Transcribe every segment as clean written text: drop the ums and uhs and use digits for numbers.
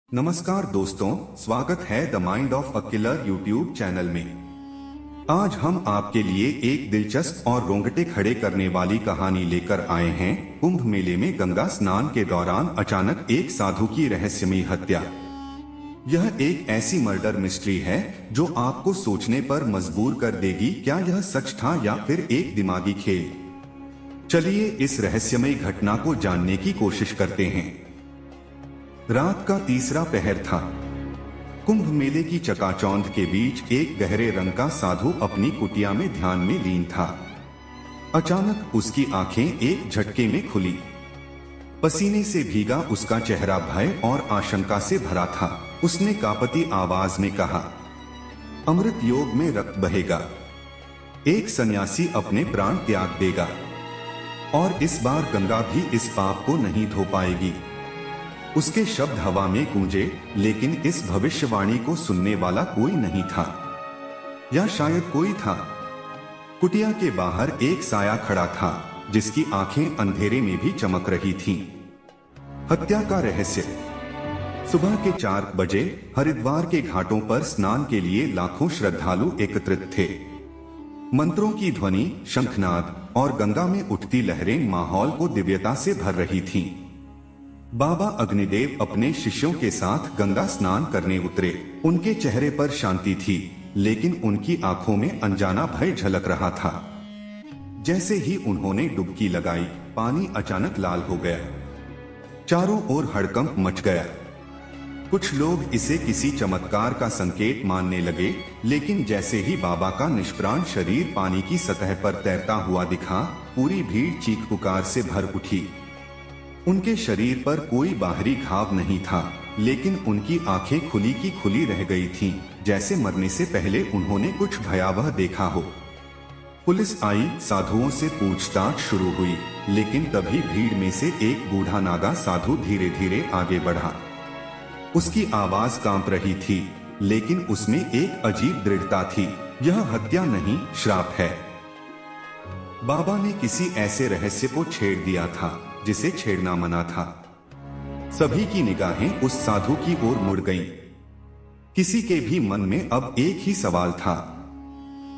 नमस्कार दोस्तों, स्वागत है the mind of a killer YouTube channel में। आज हम आपके लिए एक दिलचस्प और रोंगटे खड़े करने वाली कहानी लेकर आए हैं। कुंभ मेले में गंगा स्नान के दौरान अचानक एक साधु की रहस्यमयी हत्या। यह एक ऐसी मर्डर मिस्ट्री है जो आपको सोचने पर मजबूर कर देगी। क्या यह सच था या फिर एक दिमागी खेल? चलिए इस रहस्यमयी घटना को जानने की कोशिश करते हैं। रात का तीसरा पहर था। कुंभ मेले की चकाचौंध के बीच एक गहरे रंग का साधु अपनी कुटिया में ध्यान में लीन था। अचानक उसकी आंखें एक झटके में खुली। पसीने से भीगा उसका चेहरा भय और आशंका से भरा था। उसने कांपती आवाज में कहा, अमृत योग में रक्त बहेगा, एक सन्यासी अपने प्राण त्याग देगा और इस बार गंगा भी इस पाप को नहीं धो पाएगी। उसके शब्द हवा में गूंजे, लेकिन इस भविष्यवाणी को सुनने वाला कोई नहीं था, या शायद कोई था। कुटिया के बाहर एक साया खड़ा था जिसकी आंखें अंधेरे में भी चमक रही थीं। हत्या का रहस्य। सुबह के 4 बजे हरिद्वार के घाटों पर स्नान के लिए लाखों श्रद्धालु एकत्रित थे। मंत्रों की ध्वनि, शंखनाद और गंगा में उठती लहरें माहौल को दिव्यता से भर रही थीं। बाबा अग्निदेव अपने शिष्यों के साथ गंगा स्नान करने उतरे। उनके चेहरे पर शांति थी, लेकिन उनकी आंखों में अनजाना भय झलक रहा था। जैसे ही उन्होंने डुबकी लगाई, पानी अचानक लाल हो गया। चारों ओर हड़कंप मच गया। कुछ लोग इसे किसी चमत्कार का संकेत मानने लगे, लेकिन जैसे ही बाबा का निष्प्राण शरीर पानी की सतह पर तैरता हुआ दिखा, पूरी भीड़ चीख पुकार से भर उठी। उनके शरीर पर कोई बाहरी घाव नहीं था, लेकिन उनकी आंखें खुली की खुली रह गई थीं, जैसे मरने से पहले उन्होंने कुछ भयावह देखा हो। पुलिस आई, साधुओं से पूछताछ शुरू हुई, लेकिन तभी भीड़ में से एक बूढ़ा नागा साधु धीरे धीरे आगे बढ़ा। उसकी आवाज कांप रही थी, लेकिन उसमें एक अजीब दृढ़ता थी। यह हत्या नहीं, श्राप है। बाबा ने किसी ऐसे रहस्य को छेड़ दिया था जिसे छेड़ना मना था। सभी की निगाहें उस साधु की ओर मुड़ गईं। किसी के भी मन में अब एक ही सवाल था,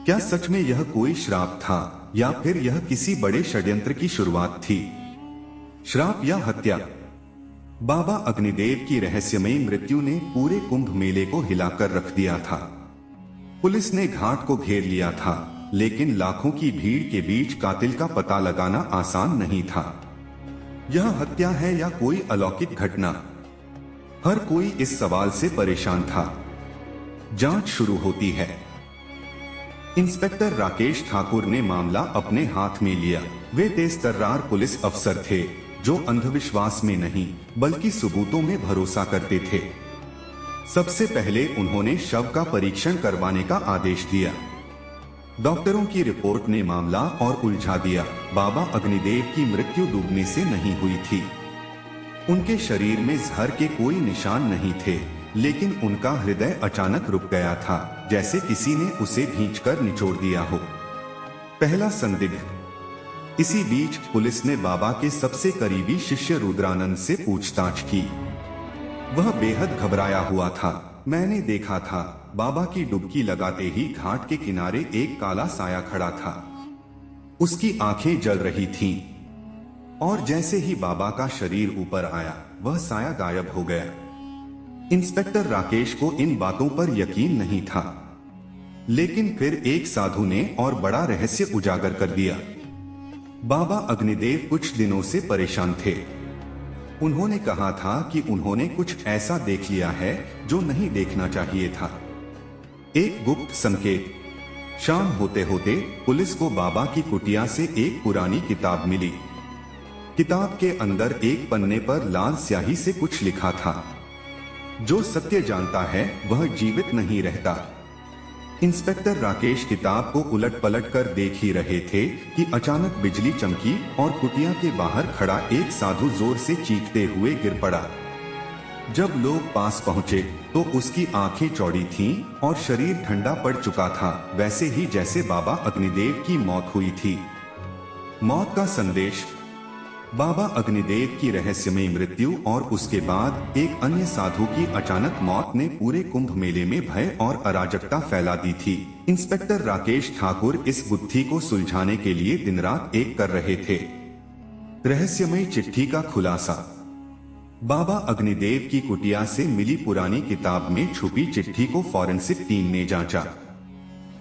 क्या सच में यह कोई श्राप था या फिर यह किसी बड़े षड्यंत्र की शुरुआत थी? श्राप या हत्या? बाबा अग्निदेव की रहस्यमयी मृत्यु ने पूरे कुंभ मेले को हिलाकर रख दिया था। पुलिस ने घाट को घेर लिया था, लेकिन लाखों की भीड़ के बीच कातिल का पता लगाना आसान नहीं था। यह हत्या है या कोई अलौकिक घटना? हर कोई इस सवाल से परेशान था। जांच शुरू होती है। इंस्पेक्टर राकेश ठाकुर ने मामला अपने हाथ में लिया। वे तेज-तर्रार पुलिस अफसर थे जो अंधविश्वास में नहीं बल्कि सबूतों में भरोसा करते थे। सबसे पहले उन्होंने शव का परीक्षण करवाने का आदेश दिया। डॉक्टरों की रिपोर्ट ने मामला और उलझा दिया। बाबा अग्निदेव की मृत्यु डूबने से नहीं हुई थी। उनके शरीर में जहर के कोई निशान नहीं थे, लेकिन उनका हृदय अचानक रुक गया था, जैसे किसी ने उसे भींचकर निचोड़ दिया हो। पहला संदिग्ध। इसी बीच पुलिस ने बाबा के सबसे करीबी शिष्य रुद्रानंद से पूछताछ की। वह बेहद घबराया हुआ था। मैंने देखा था, बाबा की डुबकी लगाते ही घाट के किनारे एक काला साया खड़ा था। उसकी आंखें जल रही थीं, और जैसे ही बाबा का शरीर ऊपर आया, वह साया गायब हो गया। इंस्पेक्टर राकेश को इन बातों पर यकीन नहीं था, लेकिन फिर एक साधु ने और बड़ा रहस्य उजागर कर दिया। बाबा अग्निदेव कुछ दिनों से परेशान थे। उन्होंने कहा था कि उन्होंने कुछ ऐसा देख लिया है जो नहीं देखना चाहिए था। एक गुप्त संकेत। शाम होते होते पुलिस को बाबा की कुटिया से एक पुरानी किताब मिली। किताब के अंदर एक पन्ने पर लाल स्याही से कुछ लिखा था, जो सत्य जानता है वह जीवित नहीं रहता। इंस्पेक्टर राकेश किताब को उलट पलट कर देख ही रहे थे कि अचानक बिजली चमकी और कुटिया के बाहर खड़ा एक साधु जोर से चीखते हुए गिर पड़ा। जब लोग पास पहुंचे तो उसकी आंखें चौड़ी थीं और शरीर ठंडा पड़ चुका था, वैसे ही जैसे बाबा अग्निदेव की मौत हुई थी। मौत का संदेश। बाबा अग्निदेव की रहस्यमयी मृत्यु और उसके बाद एक अन्य साधु की अचानक मौत ने पूरे कुंभ मेले में भय और अराजकता फैला दी थी। इंस्पेक्टर राकेश ठाकुर इस गुत्थी को सुलझाने के लिए दिन रात एक कर रहे थे। रहस्यमयी चिट्ठी का खुलासा। बाबा अग्निदेव की कुटिया से मिली पुरानी किताब में छुपी चिट्ठी को फॉरेंसिक टीम ने जांचा।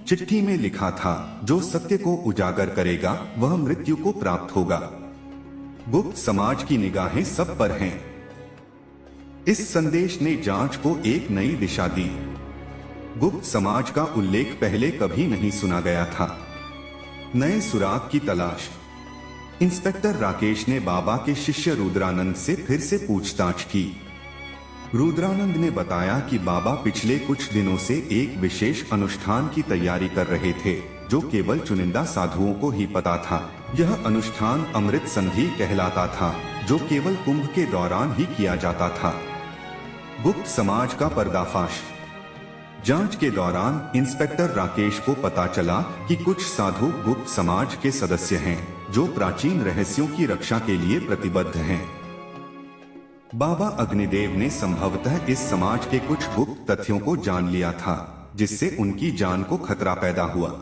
चिट्ठी में लिखा था, जो सत्य को उजागर करेगा वह मृत्यु को प्राप्त होगा। गुप्त समाज की निगाहें सब पर हैं। इस संदेश ने जांच को एक नई दिशा दी। गुप्त समाज का उल्लेख पहले कभी नहीं सुना गया था। नए सुराग की तलाश। इंस्पेक्टर राकेश ने बाबा के शिष्य रुद्रानंद से फिर से पूछताछ की। रुद्रानंद ने बताया कि बाबा पिछले कुछ दिनों से एक विशेष अनुष्ठान की तैयारी कर रहे थे, जो केवल चुनिंदा साधुओं को ही पता था। यह अनुष्ठान अमृत संधि कहलाता था, जो केवल कुंभ के दौरान ही किया जाता था। गुप्त समाज का पर्दाफाश। जांच के दौरान इंस्पेक्टर राकेश को पता चला कि कुछ साधु गुप्त समाज के सदस्य हैं, जो प्राचीन रहस्यों की रक्षा के लिए प्रतिबद्ध हैं। बाबा अग्निदेव ने संभवतः इस समाज के कुछ गुप्त तथ्यों को जान लिया था, जिससे उनकी जान को खतरा पैदा हुआ।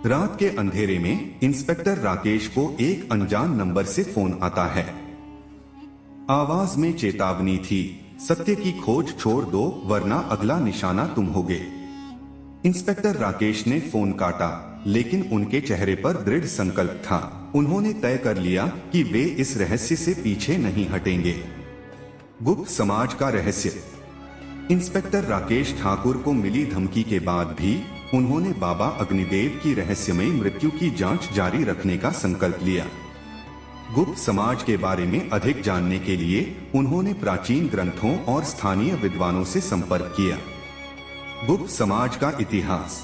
रात के अंधेरे में इंस्पेक्टर राकेश को एक अनजान नंबर से फोन आता है। आवाज में चेतावनी थी, सत्य की खोज छोड़ दो वरना अगला निशाना तुम होगे। इंस्पेक्टर राकेश ने फोन काटा, लेकिन उनके चेहरे पर दृढ़ संकल्प था। उन्होंने तय कर लिया कि वे इस रहस्य से पीछे नहीं हटेंगे। गुप्त समाज का रहस्य। इंस्पेक्टर राकेश ठाकुर को मिली धमकी के बाद भी उन्होंने बाबा अग्निदेव की रहस्यमयी मृत्यु की जांच जारी रखने का संकल्प लिया। गुप्त समाज के बारे में अधिक जानने के लिए उन्होंने प्राचीन ग्रंथों और स्थानीय विद्वानों से संपर्क किया। गुप्त समाज का इतिहास।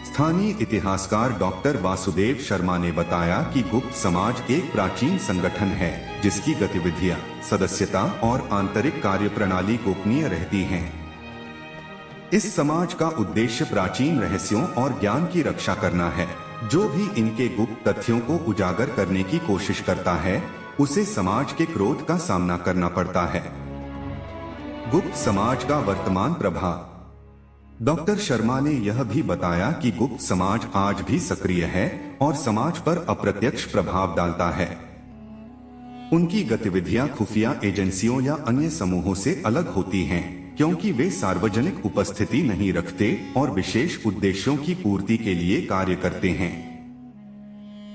स्थानीय इतिहासकार डॉक्टर वासुदेव शर्मा ने बताया कि गुप्त समाज एक प्राचीन संगठन है, जिसकी गतिविधियां, सदस्यता और आंतरिक कार्यप्रणाली गोपनीय रहती हैं। इस समाज का उद्देश्य प्राचीन रहस्यों और ज्ञान की रक्षा करना है। जो भी इनके गुप्त तथ्यों को उजागर करने की कोशिश करता है, उसे समाज के क्रोध का सामना करना पड़ता है। गुप्त समाज का वर्तमान प्रभाव। डॉक्टर शर्मा ने यह भी बताया कि गुप्त समाज आज भी सक्रिय है और समाज पर अप्रत्यक्ष प्रभाव डालता है। उनकी गतिविधियां खुफिया एजेंसियों या अन्य समूहों से अलग होती हैं, क्योंकि वे सार्वजनिक उपस्थिति नहीं रखते और विशेष उद्देश्यों की पूर्ति के लिए कार्य करते हैं।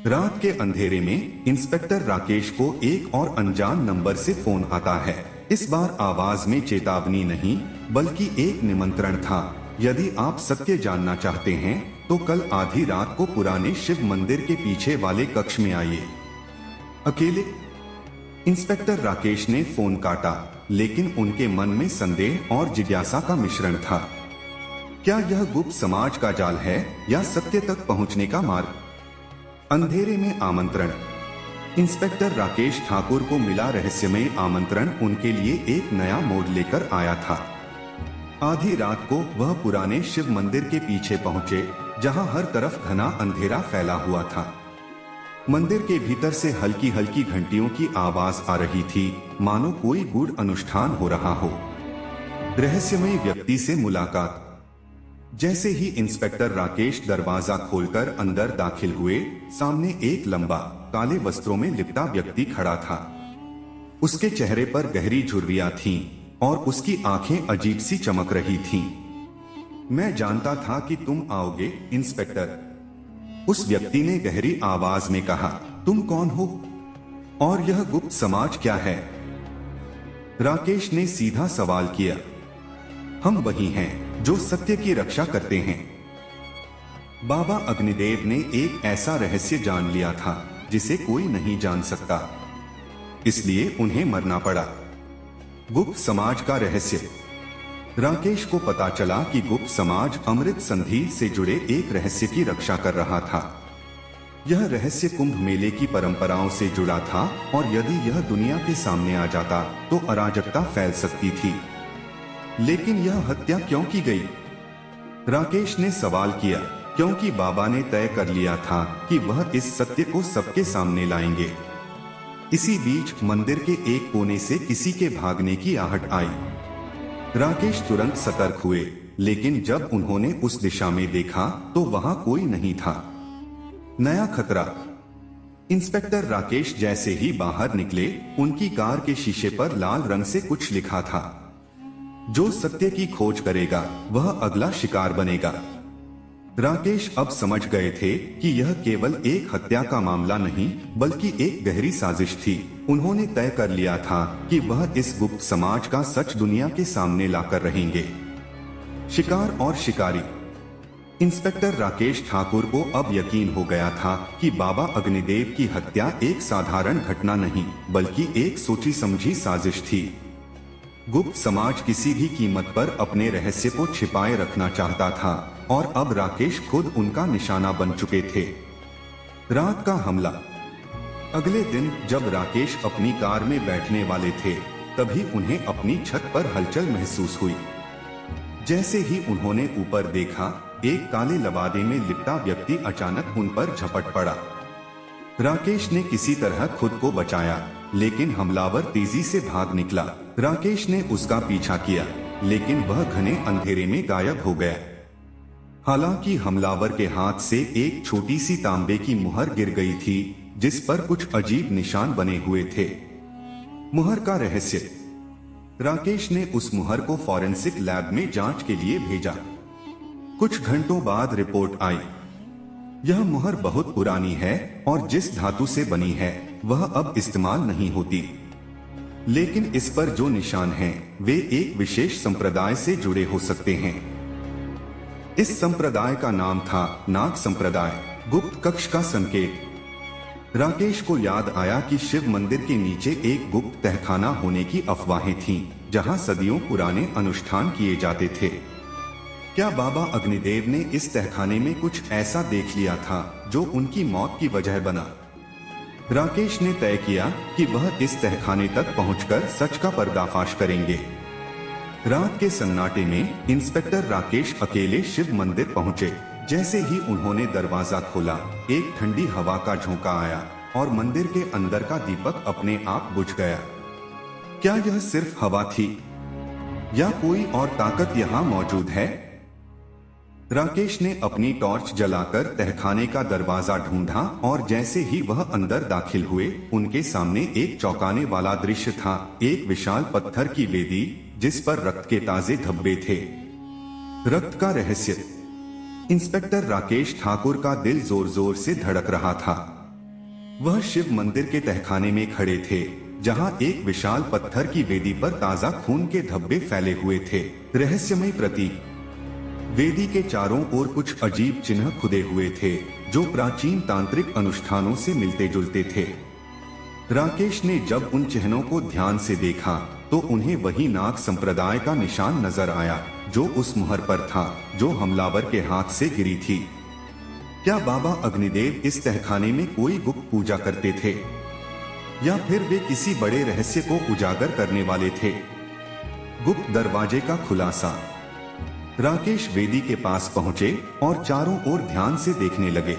रात के अंधेरे में इंस्पेक्टर राकेश को एक और अनजान नंबर से फोन आता है। इस बार आवाज में चेतावनी नहीं, बल्कि एक निमंत्रण था। यदि आप सत्य जानना चाहते हैं, तो कल आधी रात को पुराने शिव मंदिर के पीछे वाले कक्ष में आइए, अकेले। इंस्पेक्टर राकेश ने फोन काटा, लेकिन उनके मन में संदेह और जिज्ञासा का मिश्रण था। क्या यह गुप्त समाज का जाल है या सत्य तक पहुंचने का मार्ग? अंधेरे में आमंत्रण। इंस्पेक्टर राकेश ठाकुर को मिला रहस्यमय आमंत्रण उनके लिए एक नया मोड़ लेकर आया था। आधी रात को वह पुराने शिव मंदिर के पीछे पहुंचे, जहां हर तरफ घना अंधेरा फैला हुआ था। मंदिर के भीतर से हल्की हल्की घंटियों की आवाज आ रही थी, मानो कोई गूढ़ अनुष्ठान हो रहा हो। रहस्यमय व्यक्ति से मुलाकात। जैसे ही इंस्पेक्टर राकेश दरवाजा खोलकर अंदर दाखिल हुए, सामने एक लंबा, काले वस्त्रों में लिपटा व्यक्ति खड़ा था। उसके चेहरे पर गहरी झुर्रियां थीं और उसकी आंखें अजीब सी चमक रही थीं। मैं जानता था कि तुम आओगे, इंस्पेक्टर, उस व्यक्ति ने गहरी आवाज में कहा। तुम कौन हो और यह गुप्त समाज क्या है? राकेश ने सीधा सवाल किया। हम वही हैं जो सत्य की रक्षा करते हैं। बाबा अग्निदेव ने एक ऐसा रहस्य जान लिया था जिसे कोई नहीं जान सकता, इसलिए उन्हें मरना पड़ा। गुप्त समाज का रहस्य। राकेश को पता चला कि गुप्त समाज अमृत संधि से जुड़े एक रहस्य की रक्षा कर रहा था। यह रहस्य कुंभ मेले की परंपराओं से जुड़ा था और यदि यह दुनिया के सामने आ जाता तो अराजकता फैल सकती थी। लेकिन यह हत्या क्यों की गई? राकेश ने सवाल किया। क्योंकि बाबा ने तय कर लिया था कि वह इस सत्य को सबके सामने लाएंगे। इसी बीच मंदिर के एक कोने से किसी के भागने की आहट आई। राकेश तुरंत सतर्क हुए, लेकिन जब उन्होंने उस दिशा में देखा तो वहां कोई नहीं था। नया खतरा। इंस्पेक्टर राकेश जैसे ही बाहर निकले, उनकी कार के शीशे पर लाल रंग से कुछ लिखा था, जो सत्य की खोज करेगा वह अगला शिकार बनेगा। राकेश अब समझ गए थे कि यह केवल एक हत्या का मामला नहीं बल्कि एक गहरी साजिश थी। उन्होंने तय कर लिया था कि वह इस गुप्त समाज का सच दुनिया के सामने लाकर रहेंगे। शिकार और शिकारी। इंस्पेक्टर राकेश ठाकुर को अब यकीन हो गया था कि बाबा अग्निदेव की हत्या एक साधारण घटना नहीं बल्कि एक सोची समझी साजिश थी। गुप्त समाज किसी भी कीमत पर अपने रहस्य को छिपाए रखना चाहता था और अब राकेश खुद उनका निशाना बन चुके थे। रात का हमला। अगले दिन जब राकेश अपनी कार में बैठने वाले थे, तभी उन्हें अपनी छत पर हलचल महसूस हुई। जैसे ही उन्होंने ऊपर देखा, एक काले लबादे में लिपटा व्यक्ति अचानक उन पर झपट पड़ा। राकेश ने किसी तरह खुद को बचाया, लेकिन हमलावर तेजी से भाग निकला। राकेश ने उसका पीछा किया, लेकिन वह घने अंधेरे में गायब हो गया। हालांकि हमलावर के हाथ से एक छोटी सी तांबे की मुहर गिर गई थी, जिस पर कुछ अजीब निशान बने हुए थे। मुहर का रहस्य। राकेश ने उस मुहर को फॉरेंसिक लैब में जांच के लिए भेजा। कुछ घंटों बाद रिपोर्ट आई। यह मुहर बहुत पुरानी है और जिस धातु से बनी है वह अब इस्तेमाल नहीं होती, लेकिन इस पर जो निशान हैं, वे एक विशेष संप्रदाय से जुड़े हो सकते हैं। इस संप्रदाय का नाम था नाग संप्रदाय, गुप्त कक्ष का संकेत। राकेश को याद आया कि शिव मंदिर के नीचे एक गुप्त तहखाना होने की अफवाहें थीं, जहां सदियों पुराने अनुष्ठान किए जाते थे। क्या बाबा अग्निदेव ने इस तहखाने में कुछ ऐसा देख लिया था जो उनकी मौत की वजह बना? राकेश ने तय किया कि वह इस तहखाने तक पहुंचकर सच का पर्दाफाश करेंगे। रात के सन्नाटे में इंस्पेक्टर राकेश अकेले शिव मंदिर पहुंचे। जैसे ही उन्होंने दरवाजा खोला, एक ठंडी हवा का झोंका आया और मंदिर के अंदर का दीपक अपने आप बुझ गया। क्या यह सिर्फ हवा थी या कोई और ताकत यहाँ मौजूद है? राकेश ने अपनी टॉर्च जलाकर तहखाने का दरवाजा ढूंढा और जैसे ही वह अंदर दाखिल हुए, उनके सामने एक चौंकाने वाला दृश्य था। एक विशाल पत्थर की वेदी जिस पर रक्त के ताजे धब्बे थे। रक्त का रहस्य। इंस्पेक्टर राकेश ठाकुर का दिल जोर जोर से धड़क रहा था। वह शिव मंदिर के तहखाने में खड़े थे, जहां एक विशाल पत्थर की वेदी पर ताजा खून के धब्बे फैले हुए थे। रहस्यमय प्रतीक। वेदी के चारों ओर कुछ अजीब चिन्ह खुदे हुए थे, जो प्राचीन तांत्रिक अनुष्ठानों से मिलते जुलते थे। राकेश ने जब उन चिन्हों को ध्यान से देखा, तो उन्हें वही नाग संप्रदाय का निशान नजर आया, जो उस मुहर पर था, जो हमलावर के हाथ से गिरी थी। क्या बाबा अग्निदेव इस तहखाने में कोई गुप्त पूजा करते थे, या फिर वे किसी बड़े रहस्य को उजागर करने वाले थे? गुप्त दरवाजे का खुलासा। राकेश वेदी के पास पहुंचे और चारों ओर ध्यान से देखने लगे।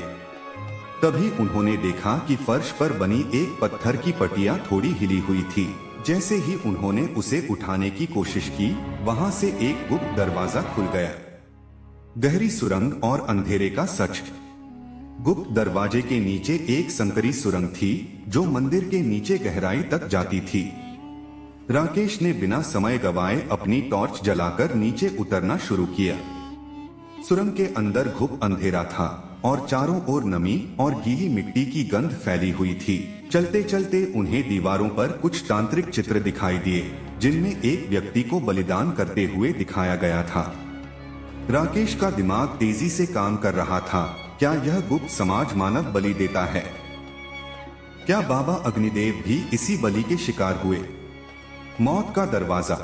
तभी उन्होंने देखा कि फर्श पर बनी एक पत्थर की पटिया थोड़ी हिली हुई थी। जैसे ही उन्होंने उसे उठाने की कोशिश की, वहां से एक गुप्त दरवाजा खुल गया। गहरी सुरंग और अंधेरे का सच। गुप्त दरवाजे के नीचे एक संकरी सुरंग थी, जो मंदिर के नीचे गहराई तक जाती थी। राकेश ने बिना समय गवाए अपनी टॉर्च जलाकर नीचे उतरना शुरू किया। सुरंग के अंदर घुप अंधेरा था और चारों ओर नमी और गीली मिट्टी की गंध फैली हुई थी। चलते चलते उन्हें दीवारों पर कुछ तांत्रिक चित्र दिखाई दिए, जिनमें एक व्यक्ति को बलिदान करते हुए दिखाया गया था। राकेश का दिमाग तेजी से काम कर रहा था। क्या यह गुप्त समाज मानव बलि देता है? क्या बाबा अग्निदेव भी इसी बलि के शिकार हुए? मौत का दरवाजा।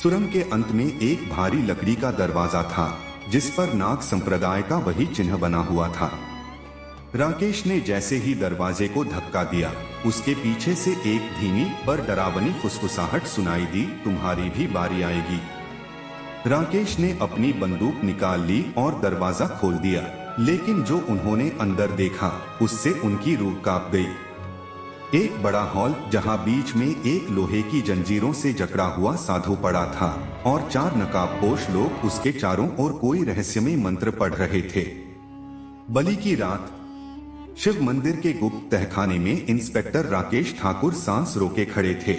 सुरंग के अंत में एक भारी लकड़ी का दरवाजा था, जिस पर नाग संप्रदाय का वही चिन्ह बना हुआ था। राकेश ने जैसे ही दरवाजे को धक्का दिया, उसके पीछे से एक धीमी पर डरावनी फुसफुसाहट सुनाई दी, तुम्हारी भी बारी आएगी। राकेश ने अपनी बंदूक निकाल ली और दरवाजा खोल दिया, लेकिन जो उन्होंने अंदर देखा, उससे उनकी रूह कांप गई। एक बड़ा हॉल जहां बीच में एक लोहे की जंजीरों से जकड़ा हुआ साधु पड़ा था और 4 नकाबपोश लोग उसके चारों ओर कोई रहस्यमय मंत्र पढ़ रहे थे। बलि की रात शिव मंदिर के गुप्त तहखाने में इंस्पेक्टर राकेश ठाकुर सांस रोके खड़े थे।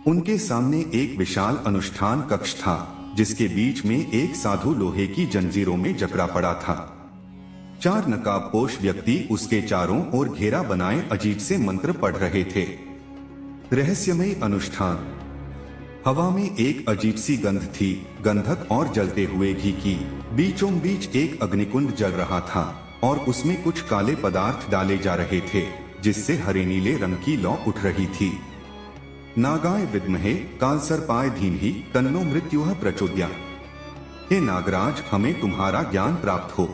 उनके सामने एक विशाल अनुष्ठान कक्ष था जिसके बीच में एक साधु लोहे की जंजीरों में जकड़ा पड़ा था। 4 नकाबपोश व्यक्ति उसके चारों ओर घेरा बनाए अजीब से मंत्र पढ़ रहे थे। रहस्यमय अनुष्ठान। हवा में एक अजीब सी गंध थी, गंधक और जलते हुए घी की। बीचों बीच एक अग्निकुंड जल रहा था और उसमें कुछ काले पदार्थ डाले जा रहे थे जिससे हरे नीले रंग की लौ उठ रही थी। नागाय विद्महे कालसर्पाय धीमहि तन्नो मृत्युः प्रचोदयात्। हे नागराज, हमें तुम्हारा ज्ञान प्राप्त हो।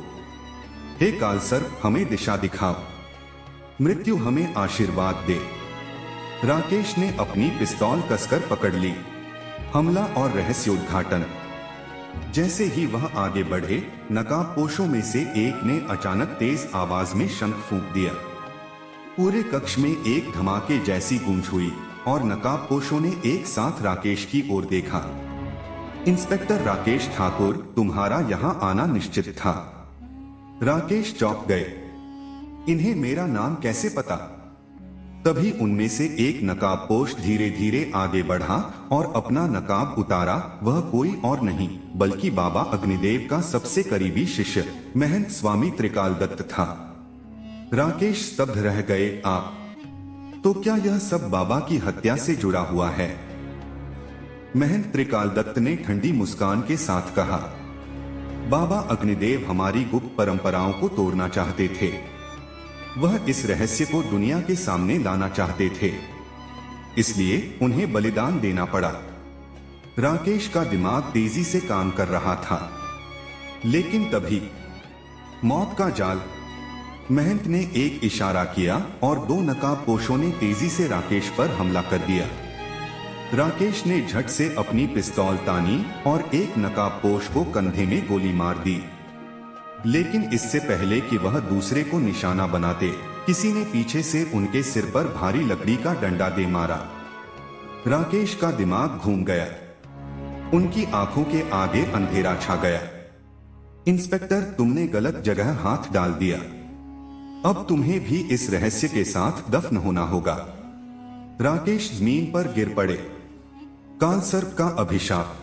हे कालसर्प, हमें दिशा दिखाओ। मृत्यु, हमें आशीर्वाद दे। राकेश ने अपनी पिस्तौल कसकर पकड़ ली। हमला और रहस्योद्घाटन। जैसे ही वह आगे बढ़े, नकाबपोशों में से एक ने अचानक तेज आवाज में शंख फूंक दिया। पूरे कक्ष में एक धमाके जैसी गूंज हुई और नकाबपोशों ने एक साथ राकेश की ओर देखा। इंस्पेक्टर राकेश ठाकुर, तुम्हारा यहां आना निश्चित था। राकेश चौंक गए। इन्हें मेरा नाम कैसे पता? तभी उनमें से एक नकाबपोश धीरे धीरे आगे बढ़ा और अपना नकाब उतारा। वह कोई और नहीं बल्कि बाबा अग्निदेव का सबसे करीबी शिष्य महंत स्वामी त्रिकाल दत्त था। राकेश स्तब्ध रह गए। आप तो क्या यह सब बाबा की हत्या से जुड़ा हुआ है? महंत त्रिकाल दत्त ने ठंडी मुस्कान के साथ कहा, बाबा अग्निदेव हमारी गुप्त परंपराओं को तोड़ना चाहते थे। वह इस रहस्य को दुनिया के सामने लाना चाहते थे, इसलिए उन्हें बलिदान देना पड़ा। राकेश का दिमाग तेजी से काम कर रहा था, लेकिन तभी मौत का जाल। महंत ने एक इशारा किया और 2 नकाबपोशों ने तेजी से राकेश पर हमला कर दिया। राकेश ने झट से अपनी पिस्तौल तानी और एक नकाबपोश को कंधे में गोली मार दी। लेकिन इससे पहले कि वह दूसरे को निशाना बनाते, किसी ने पीछे से उनके सिर पर भारी लकड़ी का डंडा दे मारा। राकेश का दिमाग घूम गया। उनकी आंखों के आगे अंधेरा छा गया। इंस्पेक्टर, तुमने गलत जगह हाथ डाल दिया। अब तुम्हें भी इस रहस्य के साथ दफन होना होगा। राकेश जमीन पर गिर पड़े। कालसर्प का अभिशाप।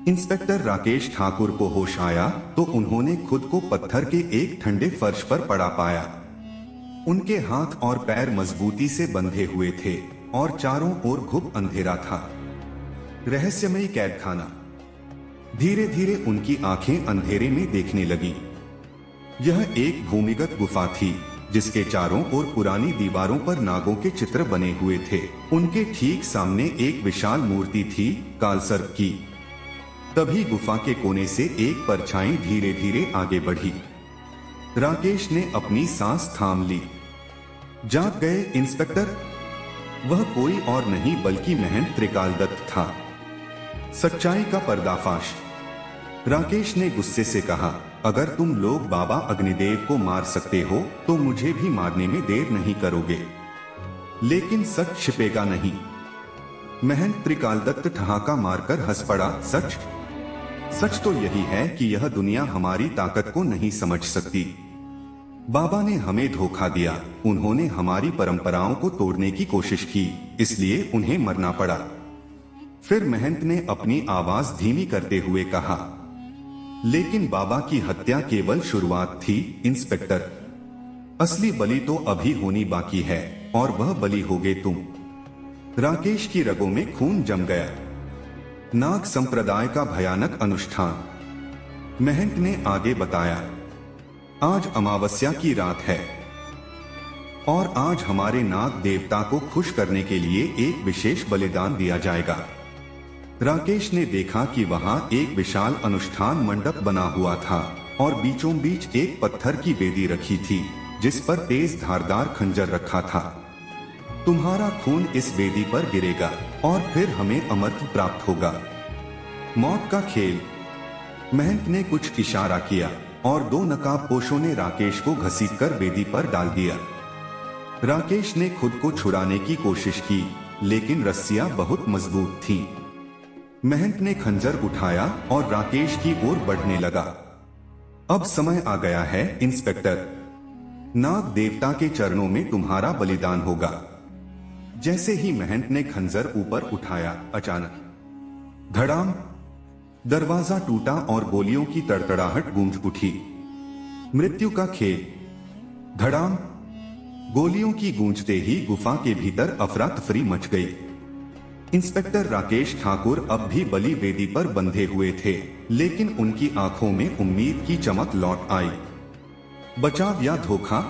इंस्पेक्टर राकेश ठाकुर को होश आया तो उन्होंने खुद को पत्थर के एक ठंडे फर्श पर पड़ा पाया। उनके हाथ और पैर मजबूती से बंधे हुए थे और चारों ओर घुप अंधेरा था। रहस्यमयी कैदखाना। धीरे धीरे उनकी आंखें अंधेरे में देखने लगी। यह एक भूमिगत गुफा थी जिसके चारों ओर पुरानी दीवारों पर नागों के चित्र बने हुए थे। उनके ठीक सामने एक विशाल मूर्ति थी, कालसर्प की। तभी गुफा के कोने से एक परछाई धीरे धीरे आगे बढ़ी। राकेश ने अपनी सांस थाम ली। जाग गए इंस्पेक्टर? वह कोई और नहीं बल्कि महंत त्रिकाल दत्त था। सच्चाई का पर्दाफाश। राकेश ने गुस्से से कहा, अगर तुम लोग बाबा अग्निदेव को मार सकते हो तो मुझे भी मारने में देर नहीं करोगे, लेकिन सच छिपेगा नहीं। महंत त्रिकाल दत्त ठहाका मारकर हंस पड़ा। सच? सच तो यही है कि यह दुनिया हमारी ताकत को नहीं समझ सकती। बाबा ने हमें धोखा दिया। उन्होंने हमारी परंपराओं को तोड़ने की कोशिश की, इसलिए उन्हें मरना पड़ा। फिर महंत ने अपनी आवाज धीमी करते हुए कहा, लेकिन बाबा की हत्या केवल शुरुआत थी इंस्पेक्टर। असली बलि तो अभी होनी बाकी है और वह बलि होगे तुम। राकेश की रगों में खून जम गया। नाग संप्रदाय का भयानक अनुष्ठान। महंत ने आगे बताया, आज अमावस्या की रात है और आज हमारे नाग देवता को खुश करने के लिए एक विशेष बलिदान दिया जाएगा। राकेश ने देखा कि वहां एक विशाल अनुष्ठान मंडप बना हुआ था और बीचों बीच एक पत्थर की वेदी रखी थी जिस पर तेज धारदार खंजर रखा था। तुम्हारा खून इस वेदी पर गिरेगा और फिर हमें अमरत्व प्राप्त होगा। मौत का खेल। महंत ने कुछ इशारा किया और 2 नकाबपोशों ने राकेश को घसीटकर वेदी पर डाल दिया। राकेश ने खुद को छुड़ाने की कोशिश की, लेकिन रस्सियां बहुत मजबूत थीं। महंत ने खंजर उठाया और राकेश की ओर बढ़ने लगा। अब समय आ गया है इंस्पेक्टर, नाग देवता के चरणों में तुम्हारा बलिदान होगा। जैसे ही महंत ने खंजर ऊपर उठाया, अचानक धड़ाम, दरवाजा टूटा और गोलियों की तड़तड़ाहट गूंज उठी। मृत्यु का खेल। धड़ाम, गोलियों की गूंजते ही गुफा के भीतर अफरा तफरी मच गई। इंस्पेक्टर राकेश ठाकुर अब भी बलि वेदी पर बंधे हुए थे, लेकिन उनकी आंखों में उम्मीद की चमक लौट आई। बचाव या धोखा?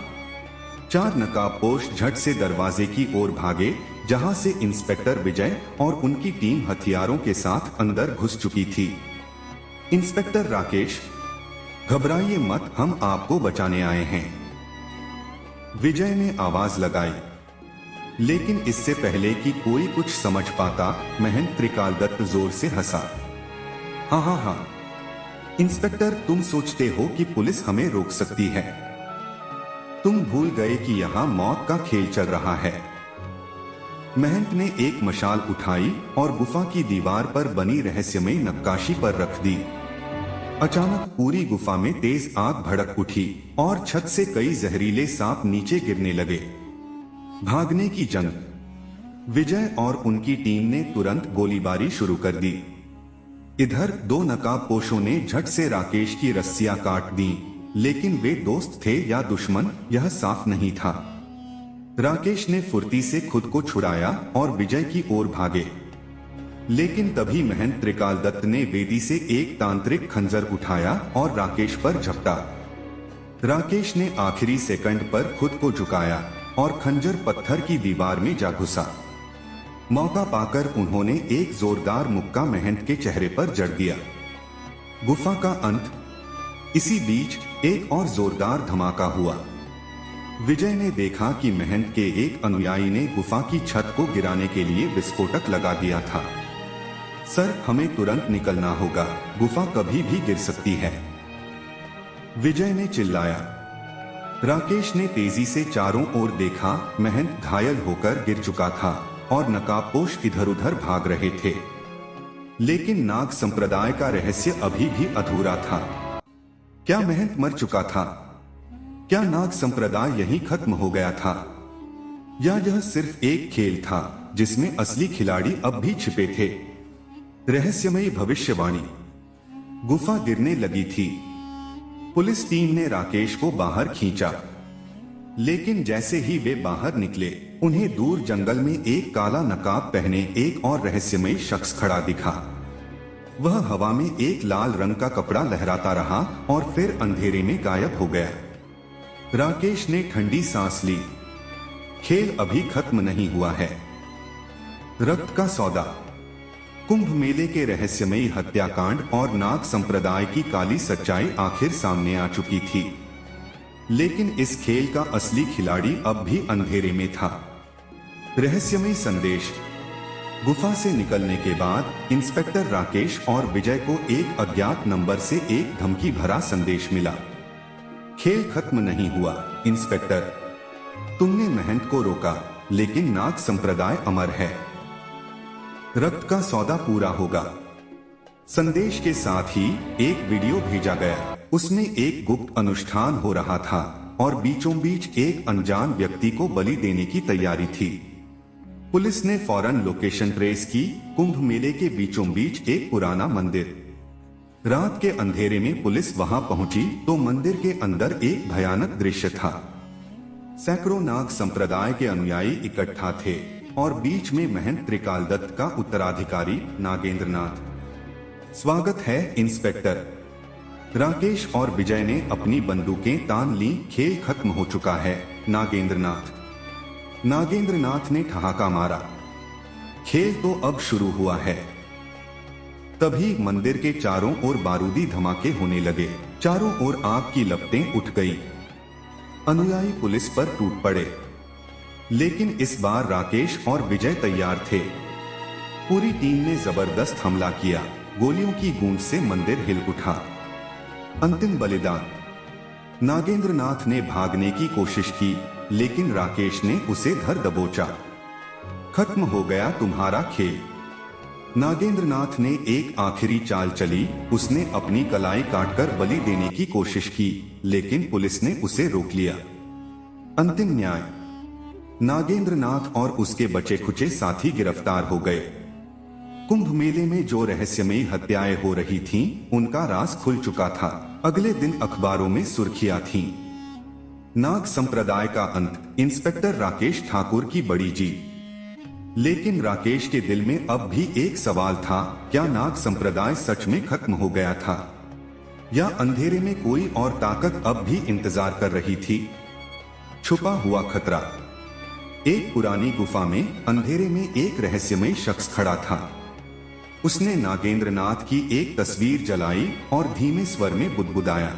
4 नकाबपोश झट से दरवाजे की ओर भागे, जहां से इंस्पेक्टर विजय और उनकी टीम हथियारों के साथ अंदर घुस चुकी थी। इंस्पेक्टर राकेश, घबराइए मत, हम आपको बचाने आए हैं, विजय ने आवाज लगाई। लेकिन इससे पहले कि कोई कुछ समझ पाता, महंत त्रिकालदत्त जोर से हंसा। हाँ, इंस्पेक्टर, तुम सोचते हो कि पुलिस हमें रोक सकती है? तुम भूल गए कि यहाँ मौत का खेल चल रहा है। महंत ने एक मशाल उठाई और गुफा की दीवार पर बनी रहस्यमयी नक्काशी पर रख दी। अचानक पूरी गुफा में तेज आग भड़क उठी और छत से कई जहरीले सांप नीचे गिरने लगे। भागने की जंग। विजय और उनकी टीम ने तुरंत गोलीबारी शुरू कर दी। इधर 2 नकाबपोशों ने झट से राकेश की रस्सियां काट दी, लेकिन वे दोस्त थे या दुश्मन, यह साफ नहीं था। राकेश ने फुर्ती से खुद को छुड़ाया और विजय की ओर भागे, लेकिन तभी महंत त्रिकालदत्त ने वेदी से एक तांत्रिक खंजर उठाया और राकेश पर झपटा। राकेश ने आखिरी सेकंड पर खुद को झुकाया और खंजर पत्थर की दीवार में जा घुसा। मौका पाकर उन्होंने एक जोरदार मुक्का महंत के चेहरे पर जड़ दिया। गुफा का अंत। इसी बीच एक और जोरदार धमाका हुआ। विजय ने देखा कि महंत के एक अनुयायी ने गुफा की छत को गिराने के लिए विस्फोटक लगा दिया था। सर, हमें तुरंत निकलना होगा, गुफा कभी भी गिर सकती है, विजय ने चिल्लाया। राकेश ने तेजी से चारों ओर देखा। महंत घायल होकर गिर चुका था और नकाबपोश इधर उधर भाग रहे थे, लेकिन नाग संप्रदाय का रहस्य अभी भी अधूरा था। क्या महंत मर चुका था? क्या नाग संप्रदाय यहीं खत्म हो गया था, या यह सिर्फ एक खेल था जिसमें असली खिलाड़ी अब भी छिपे थे? रहस्यमयी भविष्यवाणी। गुफा गिरने लगी थी। पुलिस टीम ने राकेश को बाहर खींचा, लेकिन जैसे ही वे बाहर निकले, उन्हें दूर जंगल में एक काला नकाब पहने एक और रहस्यमयी शख्स खड़ा दिखा। वह हवा में एक लाल रंग का कपड़ा लहराता रहा और फिर अंधेरे में गायब हो गया। राकेश ने ठंडी सांस ली। खेल अभी खत्म नहीं हुआ है। रक्त का सौदा। कुंभ मेले के रहस्यमयी हत्याकांड और नाग संप्रदाय की काली सच्चाई आखिर सामने आ चुकी थी, लेकिन इस खेल का असली खिलाड़ी अब भी अंधेरे में था। रहस्यमयी संदेश। गुफा से निकलने के बाद इंस्पेक्टर राकेश और विजय को एक अज्ञात नंबर से एक धमकी भरा संदेश मिला। खेल खत्म नहीं हुआ इंस्पेक्टर, तुमने महंत को रोका, लेकिन नाग संप्रदाय अमर है। रक्त का सौदा पूरा होगा। संदेश के साथ ही एक वीडियो भेजा गया। उसमें एक गुप्त अनुष्ठान हो रहा था और बीचों बीच एक अनजान व्यक्ति को बलि देने की तैयारी थी। पुलिस ने फौरन लोकेशन ट्रेस की। कुंभ मेले के बीचों बीच एक पुराना मंदिर। रात के अंधेरे में पुलिस वहां पहुंची तो मंदिर के अंदर एक भयानक दृश्य था। सैकड़ों नाग संप्रदाय के अनुयायी इकट्ठा थे और बीच में महंत त्रिकालदत्त का उत्तराधिकारी नागेंद्रनाथ। स्वागत है इंस्पेक्टर। राकेश और विजय ने अपनी बंदूकें तान ली। खेल खत्म हो चुका है नागेंद्रनाथ। नागेंद्रनाथ ने ठहाका मारा। खेल तो अब शुरू हुआ है। तभी मंदिर के चारों ओर बारूदी धमाके होने लगे। चारों ओर आग की लपटें उठ गई। अनुयायी पुलिस पर टूट पड़े, लेकिन इस बार राकेश और विजय तैयार थे। पूरी टीम ने जबरदस्त हमला किया। गोलियों की गूंज से मंदिर हिल उठा। अंतिम बलिदान। नागेंद्रनाथ ने भागने की कोशिश की, लेकिन राकेश ने उसे धर दबोचा। खत्म हो गया तुम्हारा खेल। नागेंद्रनाथ ने एक आखिरी चाल चली। उसने अपनी कलाई काटकर बलि देने की कोशिश की, लेकिन पुलिस ने उसे रोक लिया। अंतिम न्याय। नागेंद्रनाथ और उसके बचे खुचे साथी गिरफ्तार हो गए। कुंभ मेले में जो रहस्यमयी हत्याएं हो रही थीं, उनका राज खुल चुका था। अगले दिन अखबारों में सुर्खियां थीं। नाग संप्रदाय का अंत, इंस्पेक्टर राकेश ठाकुर की बड़ी जीत। लेकिन राकेश के दिल में अब भी एक सवाल था, क्या नाग संप्रदाय सच में खत्म हो गया था, या अंधेरे में कोई और ताकत अब भी इंतजार कर रही थी? छुपा हुआ खतरा। एक पुरानी गुफा में अंधेरे में एक रहस्यमय शख्स खड़ा था। उसने नागेंद्रनाथ की एक तस्वीर जलाई और धीमे स्वर में बुदबुदाया।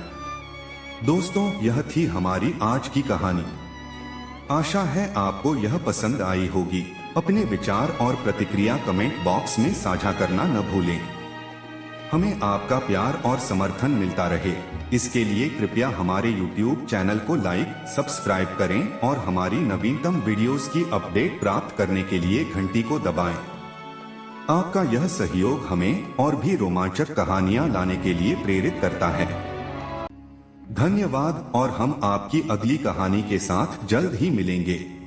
दोस्तों, यह थी हमारी आज की कहानी। आशा है आपको यह पसंद आई होगी। अपने विचार और प्रतिक्रिया कमेंट बॉक्स में साझा करना न भूलें। हमें आपका प्यार और समर्थन मिलता रहे, इसके लिए कृपया हमारे YouTube चैनल को लाइक, सब्सक्राइब करें और हमारी नवीनतम वीडियोस की अपडेट प्राप्त करने के लिए घंटी को दबाएं। आपका यह सहयोग हमें और भी रोमांचक कहानियां लाने के लिए प्रेरित करता है। धन्यवाद और हम आपकी अगली कहानी के साथ जल्द ही मिलेंगे।